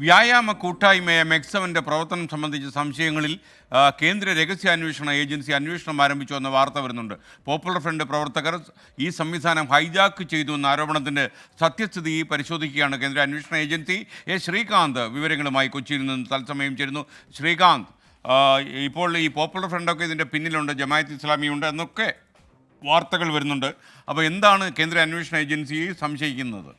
വ്യായാമ കൂട്ടായ്മയെ മെക്സവന്റെ പ്രവർത്തനം സംബന്ധിച്ച സംശയങ്ങളിൽ കേന്ദ്ര രഹസ്യാന്വേഷണ ഏജൻസി അന്വേഷണം ആരംഭിച്ചു എന്ന വാർത്ത വരുന്നുണ്ട്. പോപ്പുലർ ഫ്രണ്ട് പ്രവർത്തകർ ഈ സംവിധാനം ഹൈജാക്ക് ചെയ്തു എന്ന ആരോപണത്തിൻ്റെ സത്യസ്ഥിതി പരിശോധിക്കുകയാണ് കേന്ദ്ര അന്വേഷണ ഏജൻസി. ശ്രീകാന്ത് വിവരങ്ങളുമായി കൊച്ചിയിൽ നിന്ന് തത്സമയം ചേരുന്നു. ശ്രീകാന്ത്, ഇപ്പോൾ ഈ പോപ്പുലർ ഫ്രണ്ടൊക്കെ ഇതിൻ്റെ പിന്നിലുണ്ട്, ജമാഅത്ത് ഇസ്ലാമിയുണ്ട് എന്നൊക്കെ വാർത്തകൾ വരുന്നുണ്ട്. അപ്പോൾ എന്താണ് കേന്ദ്ര അന്വേഷണ ഏജൻസിയെ സംശയിക്കുന്നത്?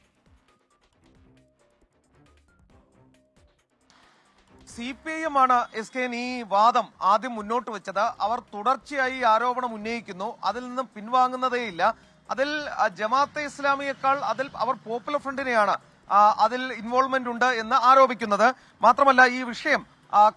CPIM ആണ് SKN ഈ വാദം ആദ്യം മുന്നോട്ട് വെച്ചത്. അവർ തുടർച്ചയായി ആരോപണം ഉന്നയിക്കുന്നു, അതിൽ നിന്നും പിൻവാങ്ങുന്നതേയില്ല. അതിൽ ജമാഅത്തെ ഇസ്ലാമിയേക്കാൾ അവർ പോപ്പുലർ ഫ്രണ്ടിനെയാണ് അതിൽ ഇൻവോൾവ്മെന്റ് ഉണ്ട് എന്ന് ആരോപിക്കുന്നത്. മാത്രമല്ല, ഈ വിഷയം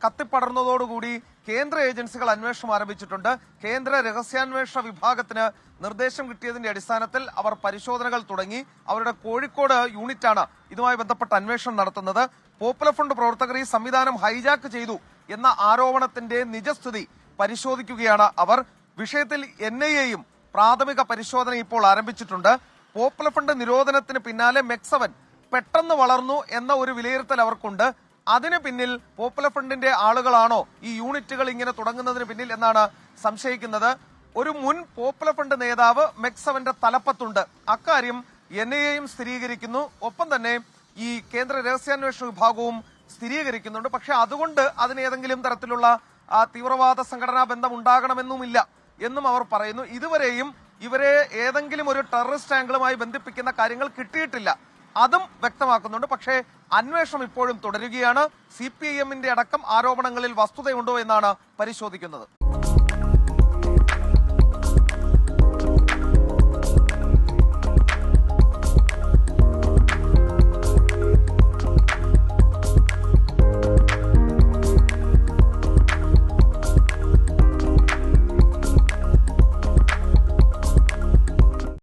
കത്തിപ്പടർന്നതോടുകൂടി കേന്ദ്ര ഏജൻസികൾ അന്വേഷണം ആരംഭിച്ചിട്ടുണ്ട്. കേന്ദ്ര രഹസ്യാന്വേഷണ വിഭാഗത്തിന് നിർദ്ദേശം കിട്ടിയതിന്റെ അടിസ്ഥാനത്തിൽ അവർ പരിശോധനകൾ തുടങ്ങി. അവരുടെ കോഴിക്കോട് യൂണിറ്റാണ് ഇതുമായി ബന്ധപ്പെട്ട അന്വേഷണം നടത്തുന്നത്. പോപ്പുലർ ഫ്രണ്ട് പ്രവർത്തകർ ഈ സംവിധാനം ഹൈജാക്ക് ചെയ്തു എന്ന ആരോപണത്തിന്റെ നിജസ്ഥിതി പരിശോധിക്കുകയാണ് അവർ. വിഷയത്തിൽ NIAയും പ്രാഥമിക പരിശോധന ഇപ്പോൾ ആരംഭിച്ചിട്ടുണ്ട്. പോപ്പുലർ ഫ്രണ്ട് നിരോധനത്തിന് പിന്നാലെ മെക്സവൻ പെട്ടെന്ന് വളർന്നു എന്ന ഒരു വിലയിരുത്തൽ അവർക്കുണ്ട്. അതിന് പിന്നിൽ പോപ്പുലർ ഫ്രണ്ടിന്റെ ആളുകളാണോ ഈ യൂണിറ്റുകൾ ഇങ്ങനെ തുടങ്ങുന്നതിന് പിന്നിൽ എന്നാണ് സംശയിക്കുന്നത്. ഒരു മുൻ പോപ്പുലർ ഫ്രണ്ട് നേതാവ് മെക്സവന്റെ തലപ്പത്തുണ്ട്, അക്കാര്യം NIAയും സ്ഥിരീകരിക്കുന്നു. ഒപ്പം തന്നെ ഈ കേന്ദ്ര രഹസ്യാന്വേഷണ വിഭാഗവും സ്ഥിരീകരിക്കുന്നുണ്ട്. പക്ഷെ അതുകൊണ്ട് അതിന് ഏതെങ്കിലും തരത്തിലുള്ള തീവ്രവാദ സംഘടനാ ബന്ധം ഉണ്ടാകണമെന്നുമില്ല എന്നും അവർ പറയുന്നു. ഇതുവരെയും ഇവരെ ഏതെങ്കിലും ഒരു ടെററിസ്റ്റ് ആംഗിളുമായി ബന്ധിപ്പിക്കുന്ന കാര്യങ്ങൾ കിട്ടിയിട്ടില്ല, അതും വ്യക്തമാക്കുന്നുണ്ട്. പക്ഷേ അന്വേഷണം ഇപ്പോഴും തുടരുകയാണ്. CPIMന്റെ അടക്കം ആരോപണങ്ങളിൽ വസ്തുതയുണ്ടോ എന്നാണ് പരിശോധിക്കുന്നത്.